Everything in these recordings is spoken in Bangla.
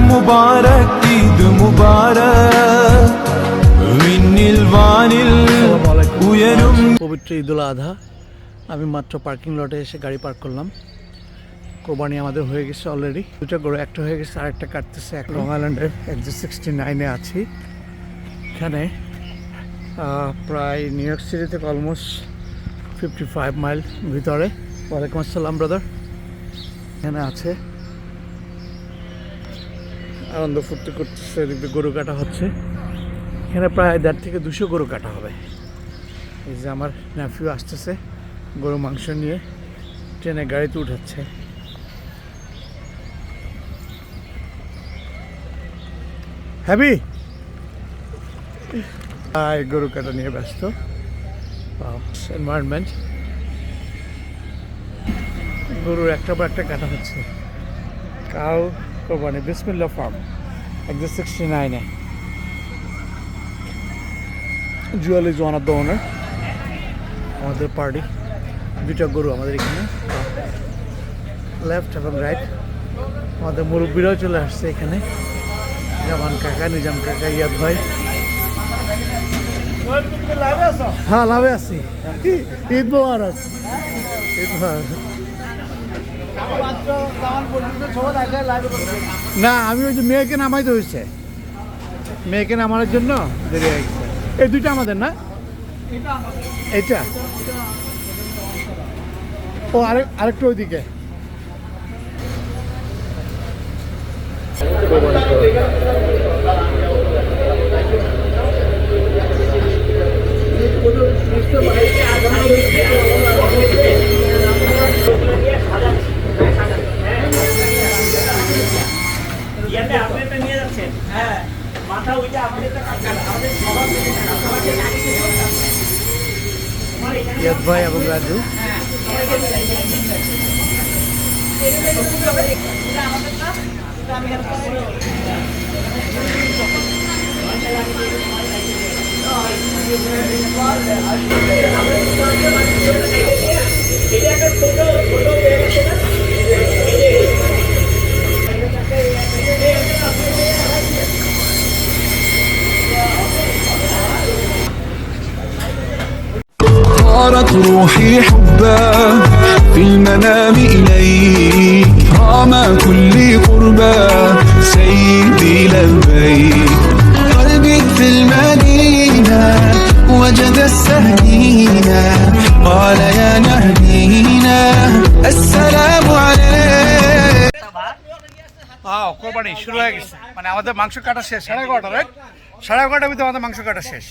মুবারক ঈদ মুবারক মিনিল ওয়ানিল উয়রুম পবিত্র ঈদুল আধা। আমি মাত্র পার্কিং লটে এসে গাড়ি পার্ক করলাম। কোরবানি আমাদের হয়ে গেছে অলরেডি। দুটো গরু, একটা হয়ে গেছে আর একটা কাটতেছে। এক লং আইল্যান্ডের এক্সিট 69-এ আছি। এখানে প্রায় নিউ ইয়র্ক সিটি থেকে অলমোস্ট 55 মাইল ভিতরে। ওয়ালাইকুম আসসালাম ব্রাদার। এখানে আছে আনন্দ ফুর্তি করতেছে। এদিকে গরু কাটা হচ্ছে। এখানে প্রায় 1.5 থেকে 200 গরু কাটা হবে। এই যে আমার নেফিউ আসতেছে গরু মাংস নিয়ে, ট্রেনে গাড়িতে উঠাচ্ছে। হ্যাপি গরু কাটা নিয়ে ব্যস্ত। এনভায়রনমেন্ট, গরুর একটা পর একটা কাটা হচ্ছে। কাউ কোরবানি বিসমিল্লাহ ফার্ম এক্সিট 69-এ। Jewel is one of the owner. আমাদের পার্টি দুটা গরু আমাদের এখানে, লেফট এবং রাইট। আমাদের মুরব্বীরাও চলে আসছে এখানে। জামান কাকা, নিজাম কাকা, ইয়াদ ভাই। হ্যাঁ, লাভে আছি। ঈদ মোবারক। ঈদ মোবারক। না, আমি ওই যে মেয়েকে নামাইতে হয়েছে, মেয়েকে নামানোর জন্য দেরি হয়ে গেছে। এই দুইটা আমাদের না, এটা ও আরেকটা ওইদিকে। ইয়াদ ভাই এবং রাজু। صارت روحي حبا في المنام إليك رام كل قربا سيدي لبيك قلبي في المدينة وجد السهينة قال يا نهدينا السلام عليك। কোরবানি শুরু হয়ে গেছে, মানে আমাদের মাংস কাটা শেষ 11:30, রাইট? 11:30 ভিতরে আমাদের মাংস কাটা শেষ।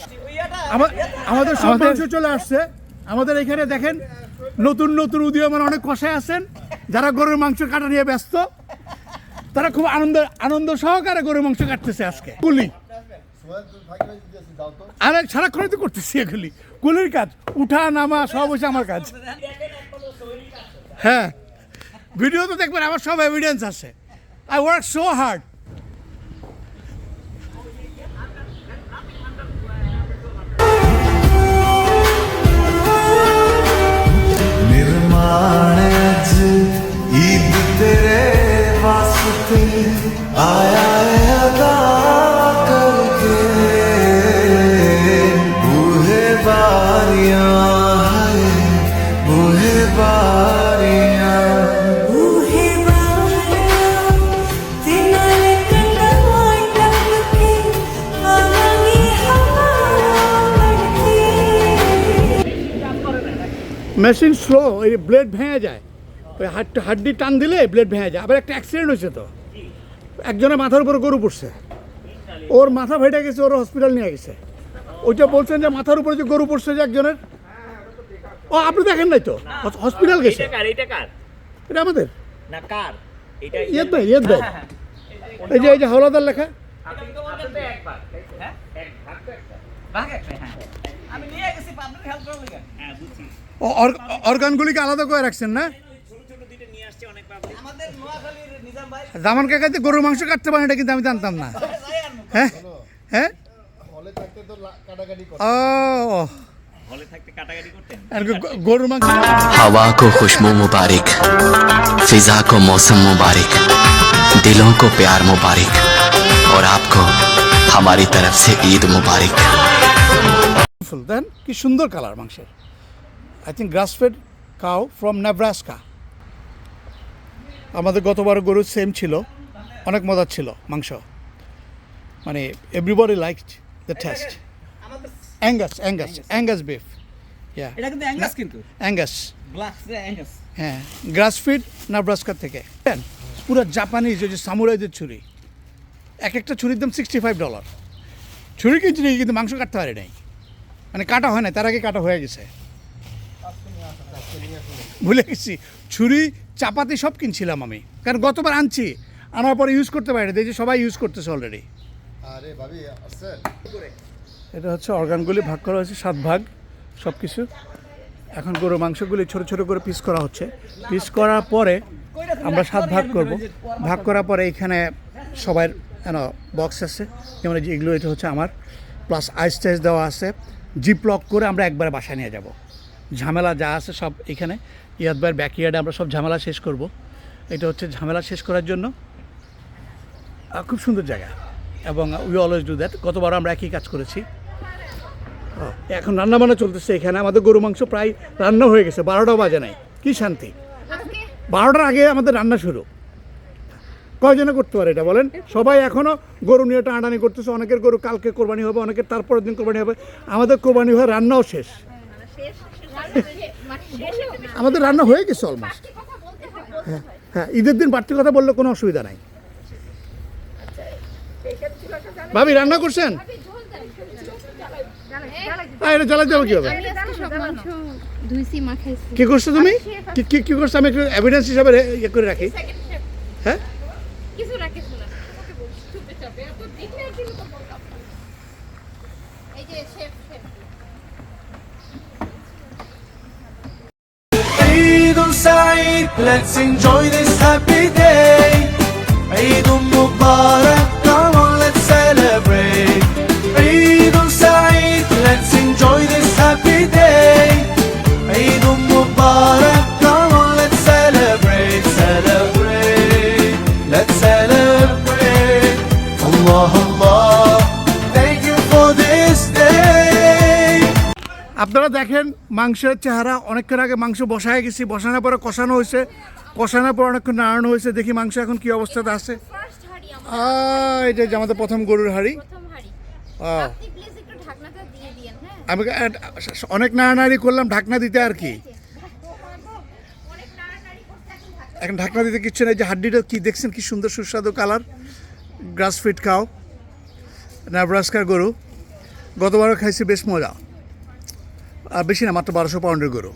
আমাদের সব মাংস চলে আসছে। আমাদের এখানে দেখেন নতুন নতুন উদীয়মান অনেক কষাই আছেন, যারা গরুর মাংস কাটা নিয়ে ব্যস্ত। তারা খুব আনন্দ সহকারে গরুর মাংস কাটতেছে আজকে। কুলি আর সারাক্ষণ তো করতেছি এগুলি, কুলির কাজ, উঠা নামা সব হচ্ছে আমার কাজ। হ্যাঁ, ভিডিও তো দেখবেন, আমার সব এভিডেন্স আছে। I work so hard. निर्माण अज ईद तेरे वास्ते आया है अदा करके बूहे बारियां है बूहे बारियां মেশিন স্লো, ওই ব্লেড ভেঙে যায়। ওই হাড্ডি টান দিলে ব্লেড ভেঙে যায়। আবার একটা অ্যাক্সিডেন্ট হয়েছে তো, একজনের মাথার উপরে গরু পড়ছে, ওর মাথা ফেটে গেছে, ওর হসপিটাল নিয়ে গেছে। ওইটা বলছেন যে মাথার উপরে যে গরু পড়ছে যে একজনের, ও আপনি দেখেন নাই তো, হসপিটাল গেছে। এটা আমাদের না, কার এটা? ইয়েদ ভাই, ইয়েদ ভাই। এই যে হাওলাদার লেখা। অর্গানগুলিকে আলাদা করে রাখছেন না? জামান কাকাতে গরুর মাংস কাটতে পারেন, এটা কিন্তু আমি জানতাম না। হ্যাঁ হ্যাঁ, ও গরুর মাংস। हवा को खुशबू मुबारक, फिजा को मौसम मुबारक, दिलों को प्यार मुबारक और आपको हमारी तरफ से ईद मुबारक। দেন কি সুন্দর কালার মাংসের। I think grass fed cow from Nebraska. আমাদের গতবার গরু সেম ছিল, অনেক মজার ছিল মাংস, মানে everybody liked the taste. Angus beef, yeah এটা কিন্তু অ্যাঙ্গাস, কিন্তু অ্যাঙ্গাস, ব্ল্যাক অ্যাঙ্গাস। হ্যাঁ গ্রাস ফিড নেব্রাস্কা থেকে। পুরো জাপানিজ ওই যে সামুরাইদের ছুরি, এক একটা ছুরির দাম $65। ছুরি কিনছি নাকি, কিন্তু মাংস কাটতে পারে নাই, মানে কাটা হয় না, তার আগে কাটা হয়ে গেছে। ভুলে গেছি, ছুরি চাপাতি সব কিনছিলাম আমি, কারণ গতবার আনছি, আনার পরে ইউজ করতে পারি না, দেখছি সবাই ইউজ করতেছে অলরেডি। এটা হচ্ছে অর্গানগুলি ভাগ করা হয়েছে 7 ভাগ সব কিছু। এখন গরুর মাংসগুলি ছোট ছোট করে পিস করা হচ্ছে। পিস করার পরে আমরা 7 ভাগ করব। ভাগ করার পরে এখানে সবার বক্স আছে, যেমন এই যে এগুলো, এটা হচ্ছে আমার, প্লাস আইস টাইস দেওয়া আছে। জিপ লক করে আমরা একবারে বাসায় নিয়ে যাব। ঝামেলা যা আছে সব এখানে ইয়াদ ভাইয়ের ব্যাকইয়ার্ডে আমরা সব ঝামেলা শেষ করব। এটা হচ্ছে ঝামেলা শেষ করার জন্য খুব সুন্দর জায়গা, এবং উই অলওয়েজ ডু দ্যাট। গতবার আমরা একই কাজ করেছি। এখন রান্না বান্না চলতেছে এখানে। আমাদের গরু মাংস প্রায় রান্না হয়ে গেছে, 12টাও বাজে নাই। কি শান্তি, 12টার আগে আমাদের রান্না শুরু। কয়জনে করতে পারে এটা বলেন? সবাই এখনও গরু নিয়ে টানাটানি করতেছে। অনেকের গরু কালকে কোরবানি হবে, অনেকের তারপরের দিন কোরবানি হবে। আমাদের কোরবানি হয়ে রান্নাও শেষ। আমাদের রান্না হয়ে গেছে অলমোস্ট। হ্যাঁ হ্যাঁ, ঈদের দিন বাড়তি কথা বললে কোনো অসুবিধা নাই। ভাবি রান্না করছেন? এটা জ্বালা যাবে কি হবে? কি করছো তুমি? কি করছো? আমি একটু এভিডেন্স হিসাবে ইয়ে করে রাখি। হ্যাঁ, Eid Saeed, let's enjoy this happy day. Eid Mubarak, come on, let's celebrate. Eid Saeed, let's enjoy this happy day. Eid Mubarak, come on, let's celebrate, celebrate, let's celebrate. Allah, Allah, thank you for this day. আপনারা দেখেন মাংসের চেহারা। অনেকক্ষণ আগে মাংস বসায় গেছি, বসানোর পরে কষানো হয়েছে, কষানোর পর অনেকক্ষণ নাড়ানো হয়েছে। দেখি মাংস এখন কি অবস্থাতে আছে। এটা যে আমাদের প্রথম গরুর হাঁড়ি। আমি অনেক নাড়ানাড়ি করলাম ঢাকনা দিতে, আর কি এখন ঢাকনা দিতে কিচ্ছু নেই। যে হাড্ডিটা কি দেখছেন, কি সুন্দর সুস্বাদু কালার। গ্রাস ফিড খাও, নেব্রাস্কার গরু। গতবারও খাইছি, বেশ মজা। আর বেশি না, মাত্র 1200 পাউন্ডের গরু।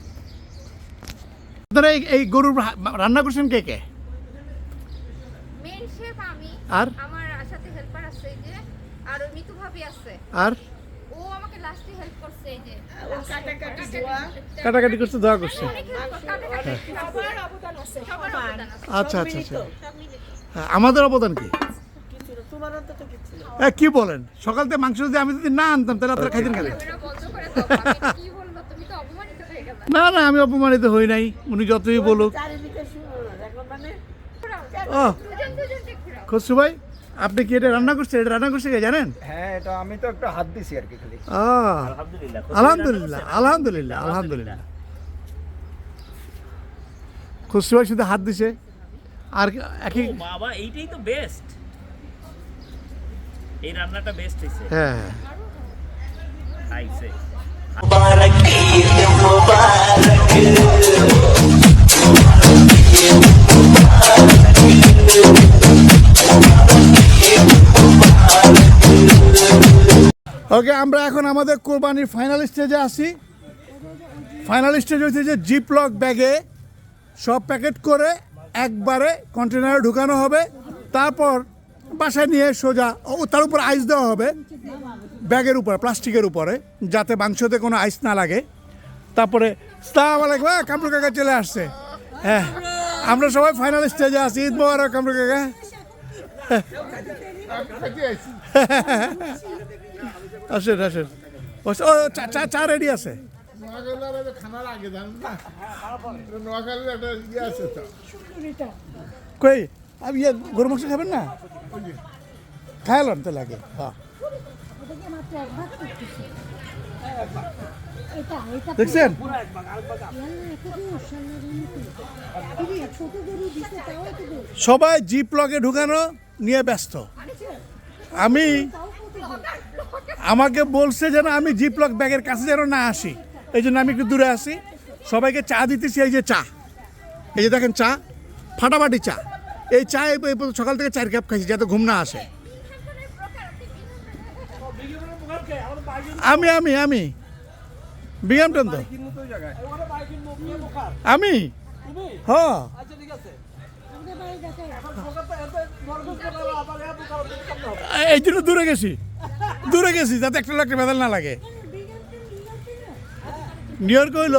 আপনারা এই গরুর রান্না করছেন কে কে? মেইন শেফ আমি, আর আমার সাথে হেল্পার আছে এই যে, আর ওই মিতু ভাবি আছে, আর ও আমাকে লাস্টে হেল্প করছে এই যে, কাটাকাটি করছে, দোয়া করছে। সবার অবদান আছে। আচ্ছা আচ্ছা আচ্ছা, হ্যাঁ, আমাদের অবদান কি? হ্যাঁ, কি বলেন? সকাল থেকে মাংস যদি আমি যদি না আনতাম তাহলে আপনারা খাইতেন কেন? ওরা বন্ধ করে দাও। আমি কি বললো, তুমি তো অপমানিত হয়ে গেলা। না না, আমি অপমানিত হই নাই, উনি যতই বলুক। ও খসরু ভাই, আপনি কি এটা রান্না করছেন? এটা রান্না করছে কে জানেন? হ্যাঁ, এটা আমি তো একটু হাত দিছি আর কি খালি। আলহামদুলিল্লাহ আলহামদুলিল্লাহ আলহামদুলিল্লাহ। খসরু ভাই শুধু হাত দিছে, আর একই। বাবা, এইটাই তো বেস্ট, এই রান্নাটা বেস্ট হইছে। হ্যাঁ হ্যাঁ, খাইছে। ওকে, আমরা এখন আমাদের কোরবানির ফাইনাল স্টেজে আছি। ফাইনাল স্টেজ হচ্ছে যে জিপ লক ব্যাগে সব প্যাকেট করে একবারে কন্টেনারে ঢুকানো হবে। তারপর বাসায় নিয়ে সোজা তার উপর আইস দেওয়া হবে, ব্যাগের উপরে, প্লাস্টিকের উপরে, যাতে মাংসতে কোনো আইস না লাগে। তারপরে আসসালামু আলাইকুম, কামরু কাকা চলে আসছে। হ্যাঁ, আমরা সবাই ফাইনাল স্টেজে আছি। ঈদ মোবারক কামরু কাকা। আসেন আসেন, ও চা রেডি আছে। কই আপনি গরু মাংস খাবেন না? খাইলাম তো লাগে। হ্যাঁ দেখছেন সবাই জিপ লগে ঢুকানো নিয়ে ব্যস্ত। আমি আমাকে বলছে যেন আমি জিপ লক ব্যাগের কাছে যেন না আসি, এই জন্য আমি একটু দূরে আসি। সবাইকে চা দিতেছি, এই যে চা, এই যে দেখেন চা, ফাটাফাটি চা। এই চা এই সকাল থেকে 4 কাপ খাইছি যাতে ঘুম না আসে। আমি আমি আমি বিগামটন তো আমি হ্যাঁ এই জন্য দূরে গেছি যাতে একটা লোকটা বেদাল না লাগে। নিউ ইয়র্ক হইল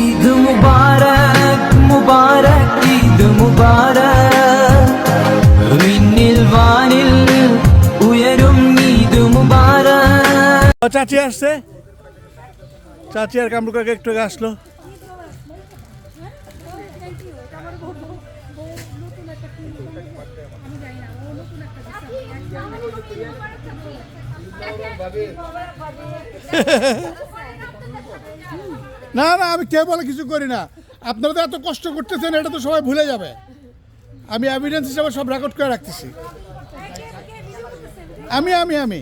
ঈদ মুবারক মুবারক ঈদ মুবারক মিন্নিল বানিল উয়രും ঈদ মুবারক। চাচি আসছে, চাচি আর কামরু কাকা একটু আগে আসলো। না না আমি কে বলে কিছু করি না, আপনারা তো এত কষ্ট করতেছেন এটা তো সবাই ভুলে যাবে। আমি এভিডেন্স হিসাবে সব রেকর্ড করে রাখতেছি। আমি আমি আমি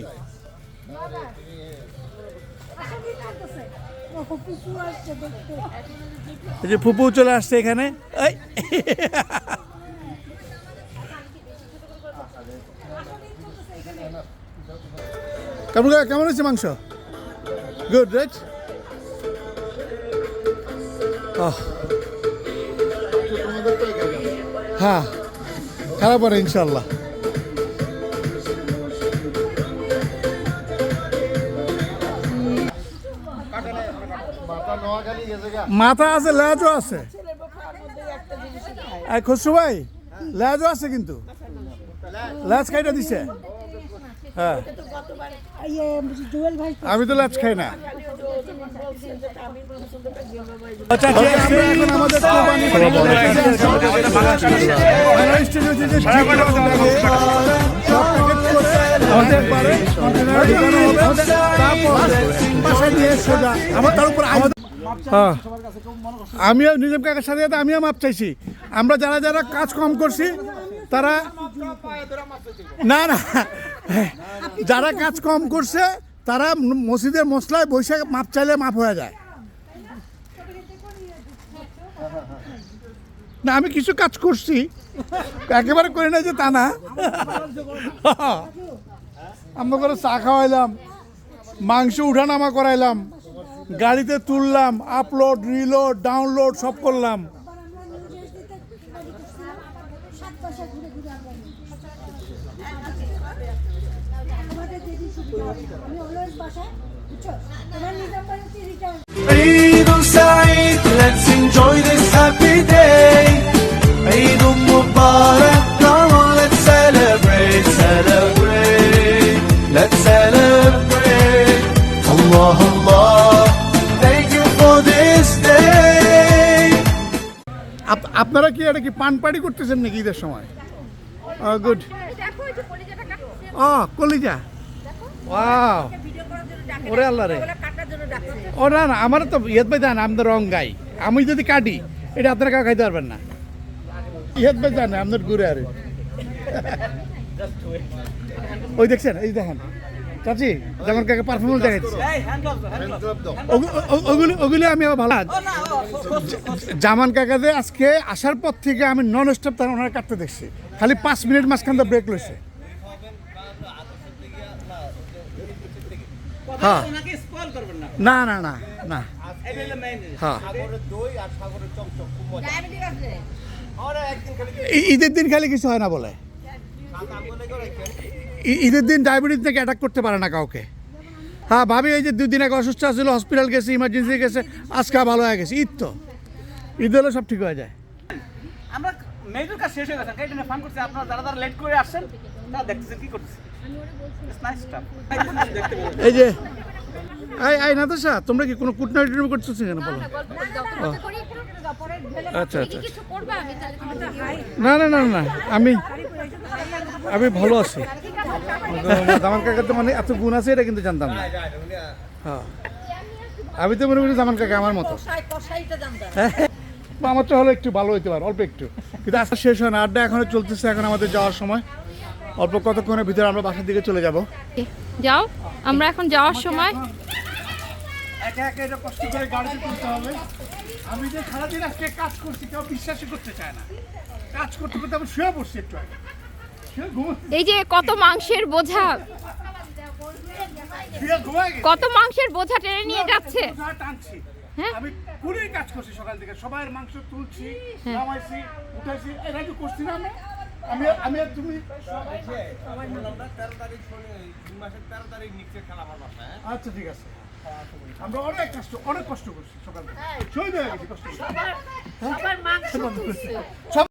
এই যে ফুপু চলে আসছে এখানে। এই কেমন হয়েছে মাংস? Good right. হ্যাঁ খারাপ পরে ইনশাল্লাহ। মাথা আছে, লেজও আছে। খসরু ভাই লেজও আছে কিন্তু লেজ খাইটা দিছে। হ্যাঁ আমি তো লেজ খাই না। আমিও নিজের কাকার সাথে আমিও মাপ চাইছি। আমরা যারা যারা কাজ কম করছি তারা না না যারা কাজ কম করছে তারা মসজিদের মশলায় বসে মাপ চাইলে মাপ হয়ে যায়। না আমি কিছু কাজ করছি, একেবারে করি না যে তা না। আমরা করে চা খাওয়াইলাম, মাংস উঠানামা করাইলাম, গাড়িতে তুললাম, আপলোড রিলোড ডাউনলোড সব করলাম। Eid Saeed, let's enjoy this happy day. Eid Mubarak, come on, let's celebrate, celebrate, let's celebrate. Allah, Allah, thank you for this day. আপনারা কি এটা কি পান পাড়ি করতেছেন নাকি ঈদের সময়? গুড। দেখো এই যে কলিজাটা কাটছে, কলিজা, ওয়াও, ওরে আল্লাহ রে। কাটার জন্য ডাকছে। ও না না আমার তো ইয়েদ ভাই জান আমি তো রং গাই, আমি যদি কাটি এটা আপনারা কাউ খাইতে পারবেন না। ইয়েদ ভাই জানে আপনার ঘুরে আরে ওই দেখছেন, এই দেখেন চাচি যেমন কাকে পারফরমেন্স দেখাচ্ছে ওগুলি আমি ভালো। জামান কাকাতে আজকে আসার পর থেকে আমি নন স্টপ তার ওনারা কাটতে দেখছি, খালি 5 মিনিট মাঝখান তো ব্রেক লইছে। হ্যাঁ না না না না হ্যাঁ ঈদের দিন খালি কিছু হয় না বলে, ঈদের দিন ডায়াবেটিস থেকে অ্যাটাক করতে পারে না কাউকে। হ্যাঁ ভাবি এই যে 2 দিন আগে অসুস্থ ছিল, হসপিটাল গেছে, ইমার্জেন্সি গেছে, আজকে ভালো হয়ে গেছে। ঈদ তো ঈদ হলে সব ঠিক হয়ে যায়। মেজর কাজ শেষ হয়ে গেছে এটা নিয়ে ফান করছে আপনারা যারা যারা লেট করে আসছেন তারা দেখতেছেন কি করতেছে নাইস স্টাফ দেখতে পেলেন এই যে এই নাতাশা তোমরা কি কোনো কুটনাটি করতেছো কেন বলো? না, গল্প করি দাও, কথা করি একটু। আচ্ছা তুমি আচ্ছা কি কিছু করবে আমি তাহলে তোমাকে দিয়ে না না না না আমি ভালো আছি। জামান কাকার তো মানে এত গুণ আছে এটা কিন্তু জানতাম না। হ্যাঁ আমি তো মনে করি জামান কাকা আমার মতো। বা আমার তো হলো একটু ভালো হইতে পারে অল্প একটু, কিন্তু আজকে শেষ হয় না, আড্ডা এখনো চলতেছে। এখন আমাদের যাওয়ার সময় অল্প কতক্ষণের ভিতরে আমরা বাসার দিকে চলে যাব। যাও, আমরা এখন যাওয়ার সময় একা একা এটা কষ্ট করে গাড়িতে তুলতে হবে। আমি যে সারাদিন আজকে কাজ করছি কেউ বিশ্বাসই করতে চায় না। কাজ করতে করতে আমি শুয়ে পড়ছি একটু আগে, শুয়ে ঘুমাচ্ছি, এই যে কত মাংসের বোঝা, শুয়ে ঘুমাই গেছি। কত মাংসের বোঝা টেনে নিয়ে যাচ্ছে। বোঝা টানছি। হ্যাঁ? আমি পুরোই কাজ করছি সকাল থেকে, সবাই মাংস তুলছি, নামাইছি, উঠাইছি, এটা কি করছি না আমি? আমি আর তুমি আচ্ছা ঠিক আছে, আমরা অনেক কষ্ট করছি সকাল থেকে, শহীদ হয়ে গেছি কষ্ট করছি। সব